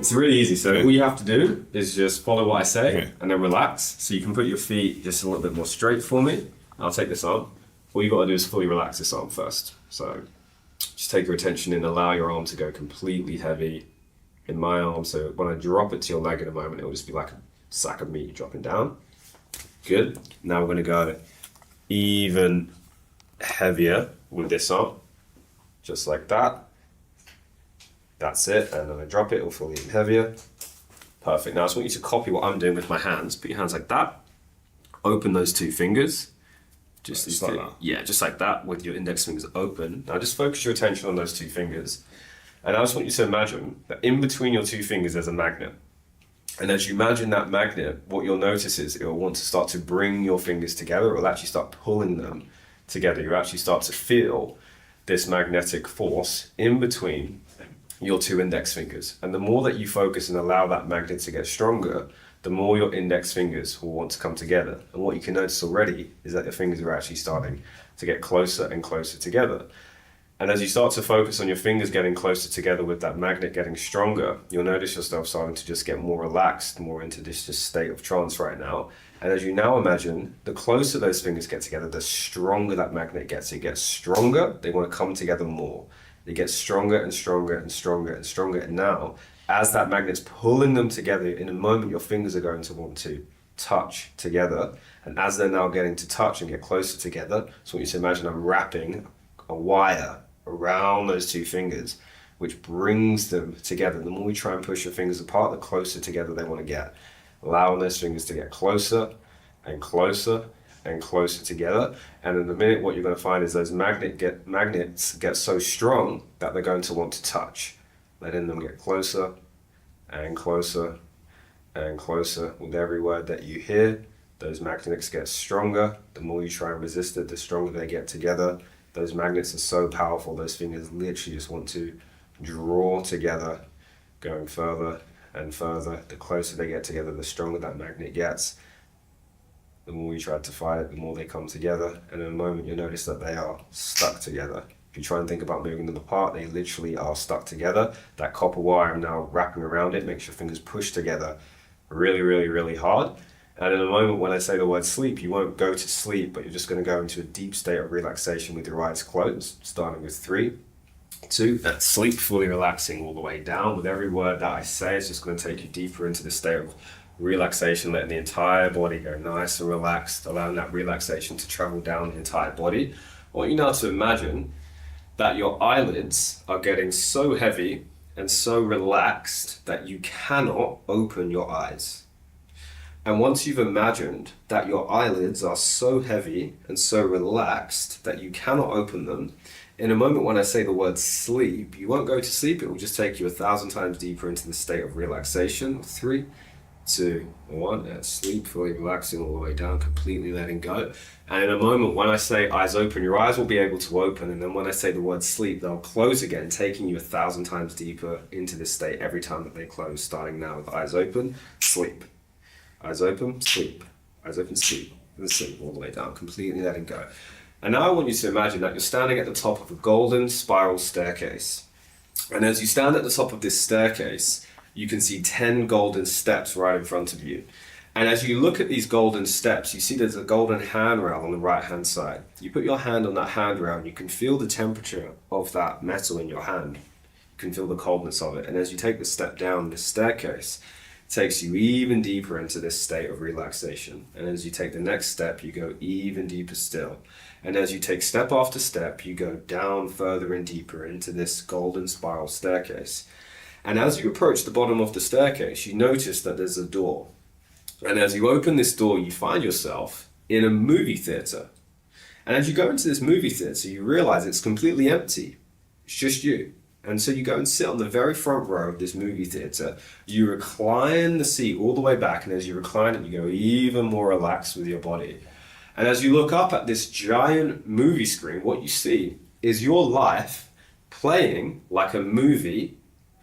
It's really easy. So all you have to do is just follow what I say and then relax. So you can put your feet just a little bit more straight for me. I'll take this arm. All you got to do is fully relax this arm first. So just take your attention and allow your arm to go completely heavy in my arm. So when I drop it to your leg in a moment, it will just be like a sack of meat dropping down. Good. Now we're going to go even heavier with this arm. Just like that. That's it, and then I drop it, it'll feel even heavier. Perfect. Now I just want you to copy what I'm doing with my hands. Put your hands like that. Open those two fingers. Just like that. Yeah, just like that, with your index fingers open. Now just focus your attention on those two fingers. And I just want you to imagine that in between your two fingers there's a magnet. And as you imagine that magnet, what you'll notice is it will want to start to bring your fingers together. It will actually start pulling them together. You actually start to feel this magnetic force in between your two index fingers. And the more that you focus and allow that magnet to get stronger, the more your index fingers will want to come together. And what you can notice already is that your fingers are actually starting to get closer and closer together. And as you start to focus on your fingers getting closer together with that magnet getting stronger, you'll notice yourself starting to just get more relaxed, more into this just state of trance right now. And as you now imagine, the closer those fingers get together, the stronger that magnet gets. It gets stronger, they want to come together more. They get stronger and stronger and stronger and stronger. And now, as that magnet's pulling them together, in a moment your fingers are going to want to touch together. And as they're now getting to touch and get closer together, so I want you to imagine I'm wrapping a wire around those two fingers, which brings them together. The more we try and push your fingers apart, the closer together they want to get. Allowing those fingers to get closer and closer and closer together. And in a minute, what you're going to find is those magnets get so strong that they're going to want to touch. Letting them get closer and closer and closer. With every word that you hear, those magnets get stronger. The more you try and resist it, the stronger they get together. Those magnets are so powerful, those fingers literally just want to draw together, going further and further. The closer they get together, the stronger that magnet gets. The more you try to fight it, the more they come together. And in a moment, you'll notice that they are stuck together. If you try and think about moving them apart, they literally are stuck together. That copper wire I'm now wrapping around it makes your fingers push together really, really, really hard. And in a moment, when I say the word sleep, you won't go to sleep, but you're just going to go into a deep state of relaxation with your eyes closed, starting with 3, 2, and sleep, fully relaxing all the way down. With every word that I say, it's just going to take you deeper into the state of relaxation, letting the entire body go nice and relaxed, allowing that relaxation to travel down the entire body. I want you now to imagine that your eyelids are getting so heavy and so relaxed that you cannot open your eyes. And once you've imagined that your eyelids are so heavy and so relaxed that you cannot open them, in a moment when I say the word sleep, you won't go to sleep, it will just take you 1,000 times deeper into the state of relaxation. 3, 2, 1, and sleep, fully relaxing all the way down, completely letting go. And in a moment when I say eyes open, your eyes will be able to open, and then when I say the word sleep, they'll close again, taking you 1,000 times deeper into this state every time that they close, starting now with eyes open, sleep. Eyes open, sleep. Eyes open, sleep. And sleep all the way down, completely letting go. And now I want you to imagine that you're standing at the top of a golden spiral staircase. And as you stand at the top of this staircase, you can see 10 golden steps right in front of you. And as you look at these golden steps, you see there's a golden handrail on the right-hand side. You put your hand on that handrail and you can feel the temperature of that metal in your hand. You can feel the coldness of it. And as you take the step down this staircase, it takes you even deeper into this state of relaxation. And as you take the next step, you go even deeper still. And as you take step after step, you go down further and deeper into this golden spiral staircase. And as you approach the bottom of the staircase, you notice that there's a door. And as you open this door, you find yourself in a movie theater. And as you go into this movie theater, you realize it's completely empty. It's just you. And so you go and sit on the very front row of this movie theater. You recline the seat all the way back, and as you recline it, you go even more relaxed with your body. And as you look up at this giant movie screen, what you see is your life playing like a movie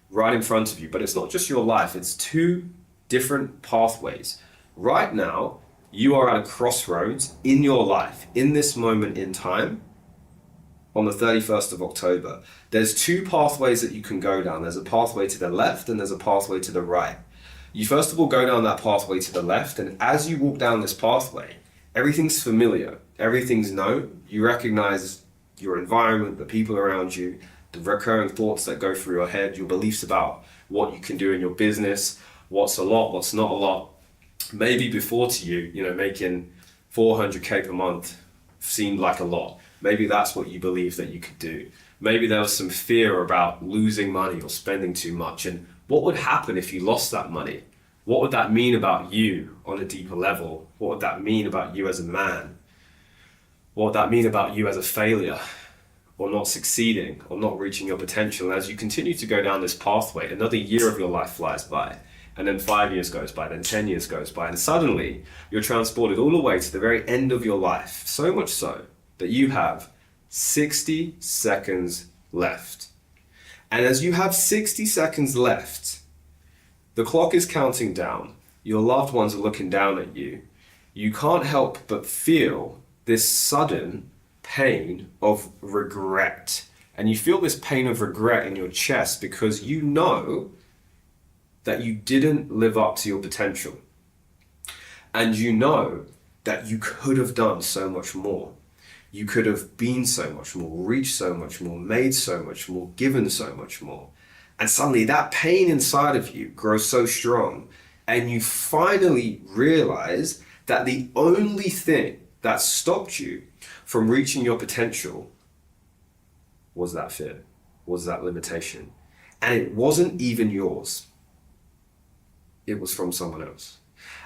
right in front of you. But it's not just your life, it's 2 different pathways. Right now, you are at a crossroads in your life, in this moment in time. on the 31st of October, there's two pathways that you can go down. There's a pathway to the left and there's a pathway to the right. You first of all go down that pathway to the left, and as you walk down this pathway, everything's familiar, everything's known. You recognize your environment, the people around you, the recurring thoughts that go through your head, your beliefs about what you can do in your business, what's a lot, what's not a lot. Maybe before to you, you know, making 400K per month seemed like a lot. Maybe that's what you believe that you could do. Maybe there was some fear about losing money or spending too much. And what would happen if you lost that money? What would that mean about you on a deeper level? What would that mean about you as a man? What would that mean about you as a failure, or not succeeding, or not reaching your potential? And as you continue to go down this pathway, another year of your life flies by. And then 5 years goes by, then 10 years goes by, and suddenly you're transported all the way to the very end of your life. So much so that you have 60 seconds left. And as you have 60 seconds left, the clock is counting down. Your loved ones are looking down at you. You can't help but feel this sudden pain of regret. And you feel this pain of regret in your chest because you know that you didn't live up to your potential. And you know that you could have done so much more. You could have been so much more, reached so much more, made so much more, given so much more. And suddenly that pain inside of you grows so strong, and you finally realize that the only thing that stopped you from reaching your potential was that fear, was that limitation. And it wasn't even yours. It was from someone else.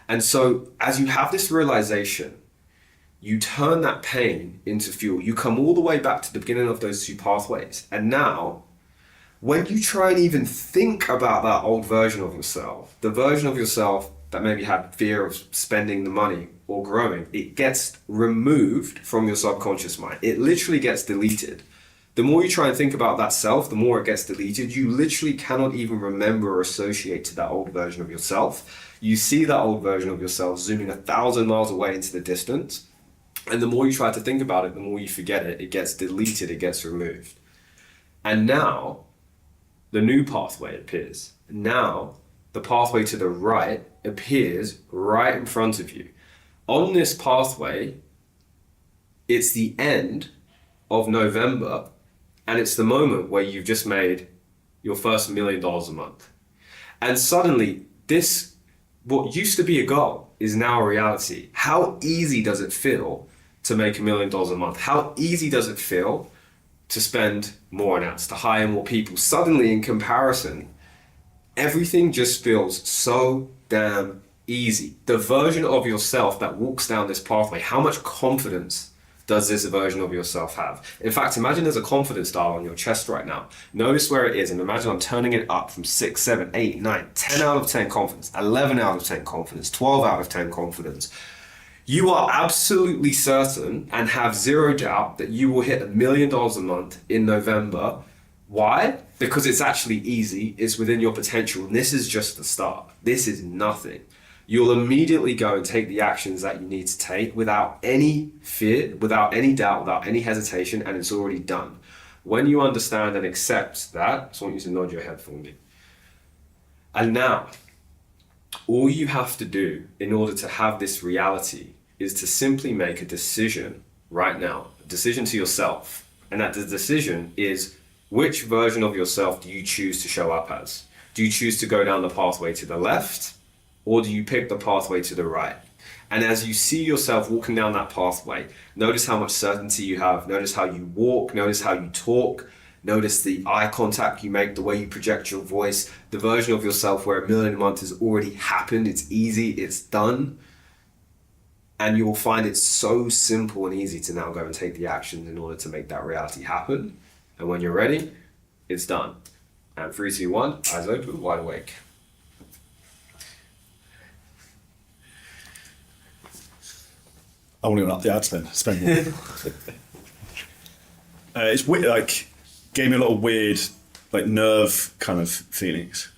And so as you have this realization, you turn that pain into fuel. You come all the way back to the beginning of those two pathways. And now, when you try and even think about that old version of yourself, the version of yourself that maybe had fear of spending the money or growing, it gets removed from your subconscious mind. It literally gets deleted. The more you try and think about that self, the more it gets deleted. You literally cannot even remember or associate to that old version of yourself. You see that old version of yourself zooming 1,000 miles away into the distance. And the more you try to think about it, the more you forget it. It gets deleted, it gets removed. And now, the new pathway appears. Now, the pathway to the right appears right in front of you. On this pathway, it's the end of November, and it's the moment where you've just made your first $1 million a month. And suddenly, this, what used to be a goal, is now a reality. How easy does it feel to make $1 million a month? How easy does it feel to spend more on ads, to hire more people? Suddenly, in comparison, everything just feels so damn easy. The version of yourself that walks down this pathway, how much confidence does this version of yourself have? In fact, imagine there's a confidence dial on your chest right now. Notice where it is, and imagine I'm turning it up from 6, 7, 8, 9, 10 out of 10 confidence, 11 out of 10 confidence, 12 out of 10 confidence. You are absolutely certain and have zero doubt that you will hit $1 million a month in November. Why? Because it's actually easy, it's within your potential, and this is just the start. This is nothing. You'll immediately go and take the actions that you need to take without any fear, without any doubt, without any hesitation, and it's already done. When you understand and accept that, I just want you to nod your head for me. And now, all you have to do in order to have this reality is to simply make a decision right now, a decision to yourself. And that the decision is, which version of yourself do you choose to show up as? Do you choose to go down the pathway to the left, or do you pick the pathway to the right? And as you see yourself walking down that pathway, notice how much certainty you have. Notice how you walk, notice how you talk, notice the eye contact you make, the way you project your voice, the version of yourself where $1 million a month has already happened. It's easy, it's done. And you will find it so simple and easy to now go and take the actions in order to make that reality happen. And when you're ready, it's done. And 3, 2, 1, eyes open, wide awake. I want to go up the ads then, spend more. It's weird, like, gave me a lot of weird, like, nerve kind of feelings.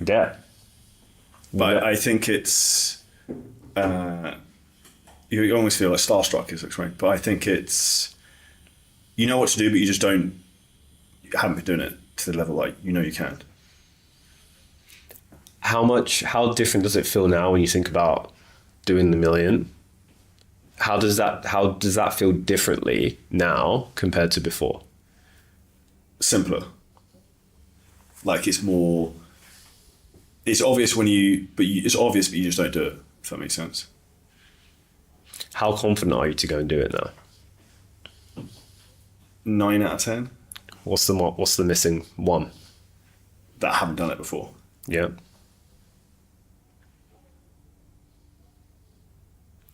Yeah. But I think it's, you almost feel like starstruck is explained, but I think it's You know what to do, but you just haven't been doing it to the level like you can. How different does it feel now when you think about doing the million? How does that feel differently now compared to before? Simpler. Like it's obvious it's obvious, but you just don't do it, if that makes sense. How confident are you to go and do it now? 9 out of 10. What's the missing one? That I haven't done it before. Yeah.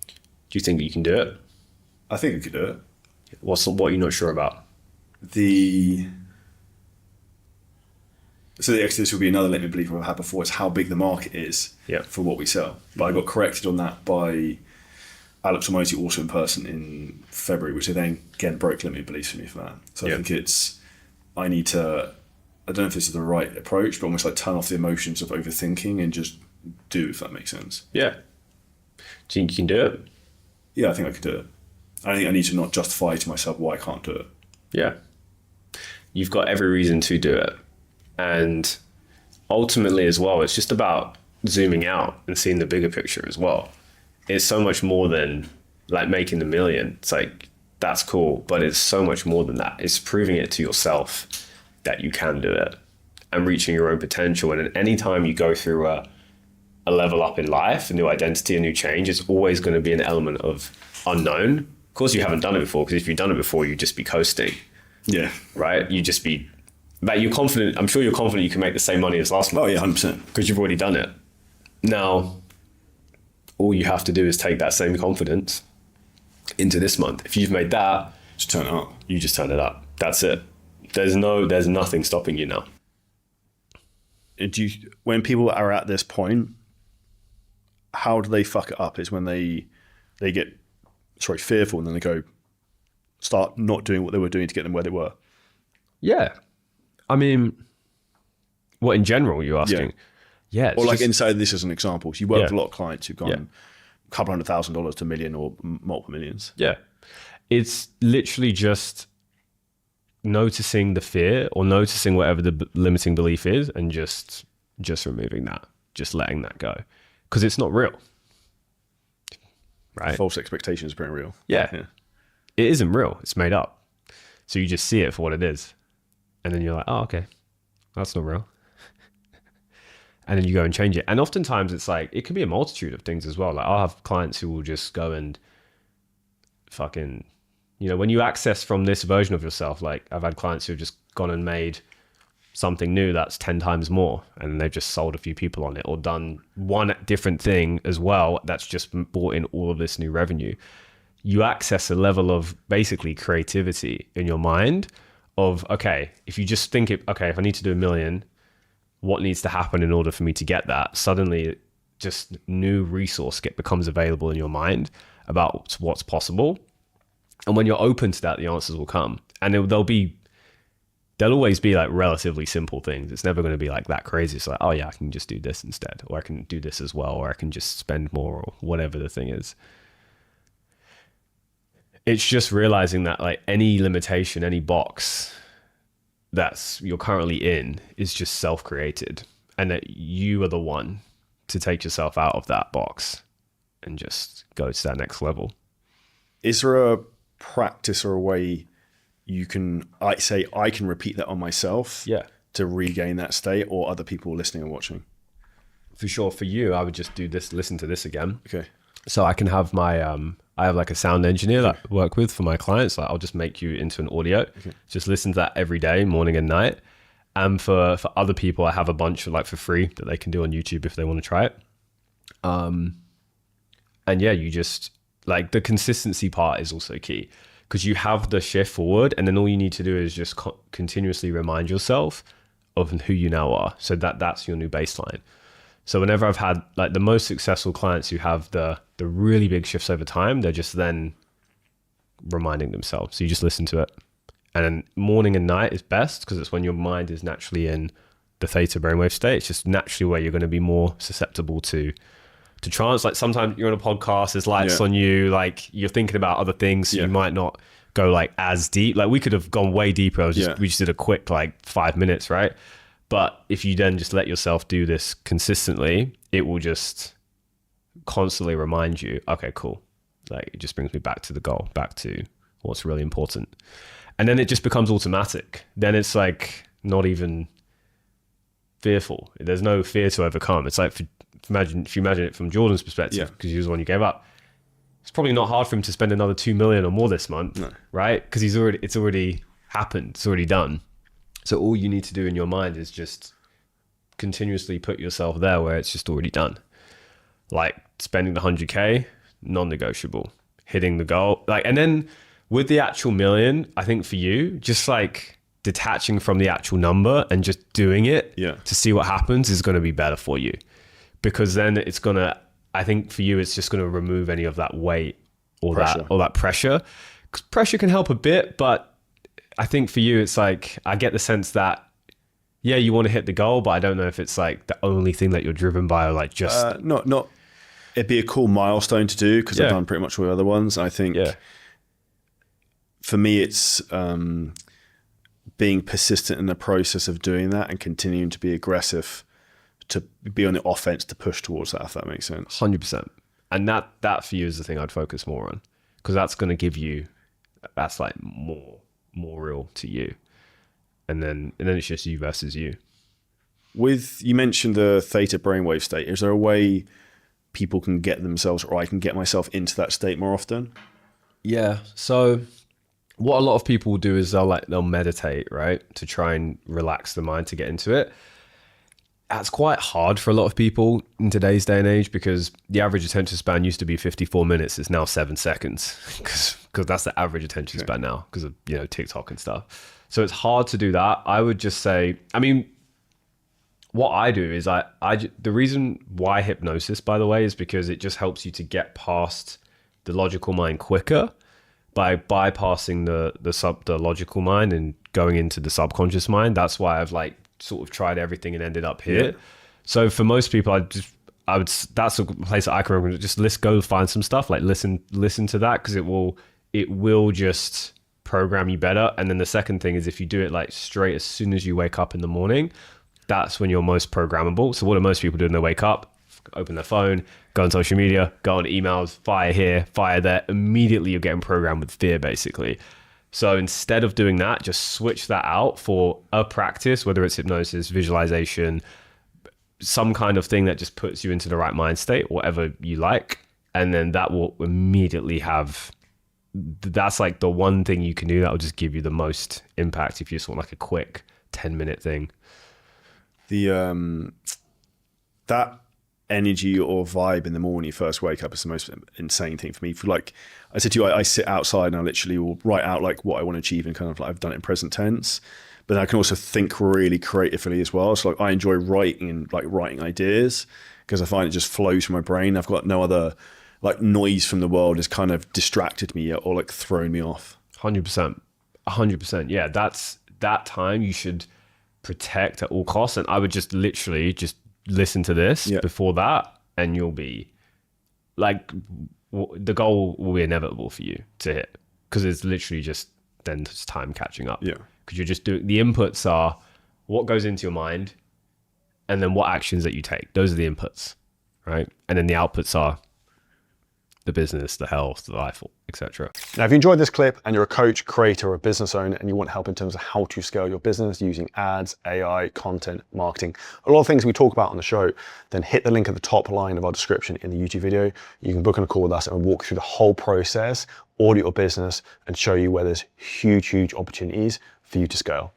Do you think that you can do it? I think I could do it. What are you not sure about? So this will be another limiting belief I've had before, is how big the market is for what we sell. But I got corrected on that by Alex Omosi, also in person in February, which then again broke limiting beliefs for me for that. So I think I don't know if this is the right approach, but almost like turn off the emotions of overthinking and just do, if that makes sense. Yeah. Do you think you can do it? Yeah, I think I could do it. I think I need to not justify to myself why I can't do it. Yeah. You've got every reason to do it. And ultimately as well, it's just about zooming out and seeing the bigger picture as well. It's so much more than like making the million. It's like, that's cool, but it's so much more than that. It's proving it to yourself that you can do it and reaching your own potential. And at any time you go through a level up in life, a new identity, a new change, it's always going to be an element of unknown. Of course, you haven't done it before, because if you've done it before, you'd just be coasting. Yeah. Right? You'd just be, but you're confident. I'm sure you're confident you can make the same money as last month. Oh yeah, 100%. Because you've already done it. Now, all you have to do is take that same confidence into this month. If you've made that, just turn it up. You just turn it up. That's it. There's nothing stopping you now. When people are at this point, how do they fuck it up? Is when they get fearful, and then they start not doing what they were doing to get them where they were. Yeah. I mean, what in general you're asking? Yeah. Or like inside this as an example. So you work with a lot of clients who've gone a couple $100,000 to $1 million or multiple millions. Yeah. It's literally just noticing the fear or noticing whatever the limiting belief is, and just removing that, just letting that go, because it's not real. Right? False expectations are pretty real. Yeah. It isn't real. It's made up. So you just see it for what it is. And then you're like, oh, okay, that's not real. And then you go and change it. And oftentimes it's like, it can be a multitude of things as well. Like I'll have clients who will just go and fucking, when you access from this version of yourself, like I've had clients who have just gone and made something new that's 10 times more, and they've just sold a few people on it, or done one different thing as well that's just brought in all of this new revenue. You access a level of basically creativity in your mind of, okay, if you just think if I need to do $1 million, what needs to happen in order for me to get that? Suddenly just new resource becomes available in your mind about what's possible. And when you're open to that, the answers will come. And they'll always be like relatively simple things. It's never going to be like that crazy. It's like, oh yeah, I can just do this instead, or I can do this as well, or I can just spend more, or whatever the thing is. It's just realizing that like any limitation, any box you're currently in is just self-created, and that you are the one to take yourself out of that box and just go to that next level. Is there a practice or a way you can, I can repeat that on myself to regain that state, or other people listening and watching? For sure. For you, I would just do this, listen to this again. Okay. So I can have my, I have like a sound engineer that I work with for my clients. Like I'll just make you into an audio. Okay. Just listen to that every day, morning and night. And for other people, I have a bunch for free that they can do on YouTube if they want to try it. And yeah, you just like the consistency part is also key, because you have the shift forward, and then all you need to do is just continuously remind yourself of who you now are. So that's your new baseline. So whenever I've had like the most successful clients who have the really big shifts over time, they're just then reminding themselves. So you just listen to it. And then morning and night is best, because it's when your mind is naturally in the theta brainwave state. It's just naturally where you're going to be more susceptible to trance. Like sometimes you're on a podcast, there's lights on you, like you're thinking about other things, so you might not go like as deep. Like we could have gone way deeper. We just did a quick like 5 minutes, right? But if you then just let yourself do this consistently, it will just constantly remind you, okay, cool. Like it just brings me back to the goal, back to what's really important. And then it just becomes automatic. Then it's like not even fearful. There's no fear to overcome. It's like, if you imagine it from Jordan's perspective, because he was the one you gave up, it's probably not hard for him to spend another 2 million or more this month, right? Because it's already happened. It's already done. So all you need to do in your mind is just continuously put yourself there where it's just already done. Like spending the 100K, non-negotiable. Hitting the goal. Like, and then with the actual million, I think for you, just like detaching from the actual number and just doing it to see what happens is going to be better for you. Because then it's going to, I think for you, it's just going to remove any of that weight or that pressure. Because pressure can help a bit, but I think for you, it's like, I get the sense that, yeah, you want to hit the goal, but I don't know if it's like the only thing that you're driven by, or like just... Not. It'd be a cool milestone to do, because I've done pretty much all the other ones. I think for me, it's being persistent in the process of doing that and continuing to be aggressive, to be on the offense, to push towards that, if that makes sense. 100%. And that for you is the thing I'd focus more on, because that's going to give you, that's like more real to you. And then it's just you versus you. You mentioned the theta brainwave state. Is there a way people can get themselves, or I can get myself into that state more often? Yeah. So what a lot of people do is they'll meditate, right? To try and relax the mind to get into it. That's quite hard for a lot of people in today's day and age, because the average attention span used to be 54 minutes. It's now 7 seconds, because that's the average attention span now, because of, TikTok and stuff. So it's hard to do that. I would just say, I mean, what I do is the reason why hypnosis, by the way, is because it just helps you to get past the logical mind quicker by bypassing the logical mind and going into the subconscious mind. That's why I've like sort of tried everything and ended up here. So for most people, that's a place that I can recommend. Just go find some stuff, like listen to that, because it will just program you better. And then the second thing is, if you do it like straight as soon as you wake up in the morning, that's when you're most programmable. So what do most people do when they wake up? Open their phone, go on social media, go on emails, fire here, fire there. Immediately you're getting programmed with fear, basically. So instead of doing that, just switch that out for a practice, whether it's hypnosis, visualization, some kind of thing that just puts you into the right mind state, whatever you like. And then that will immediately that's like the one thing you can do that will just give you the most impact if you just want like a quick 10-minute thing. That energy or vibe in the morning you first wake up is the most insane thing for me. Like I said to you, I sit outside and I literally will write out like what I want to achieve, and kind of like I've done it in present tense, but I can also think really creatively as well. So like I enjoy writing ideas, because I find it just flows from my brain. I've got no other like noise from the world has kind of distracted me yet, or like thrown me off. 100%. Yeah, that's that time you should protect at all costs. And I would just literally just listen to this before that, and you'll be like, the goal will be inevitable for you to hit, because it's literally just then just time catching up. Because you're just doing, the inputs are what goes into your mind, and then what actions that you take. Those are the inputs, right? And then the outputs are the business, the health, the life, etc. Now, if you enjoyed this clip and you're a coach, creator, or a business owner, and you want help in terms of how to scale your business using ads, AI, content, marketing, a lot of things we talk about on the show, then hit the link at the top line of our description in the YouTube video. You can book on a call with us and we'll walk through the whole process, audit your business, and show you where there's huge opportunities for you to scale.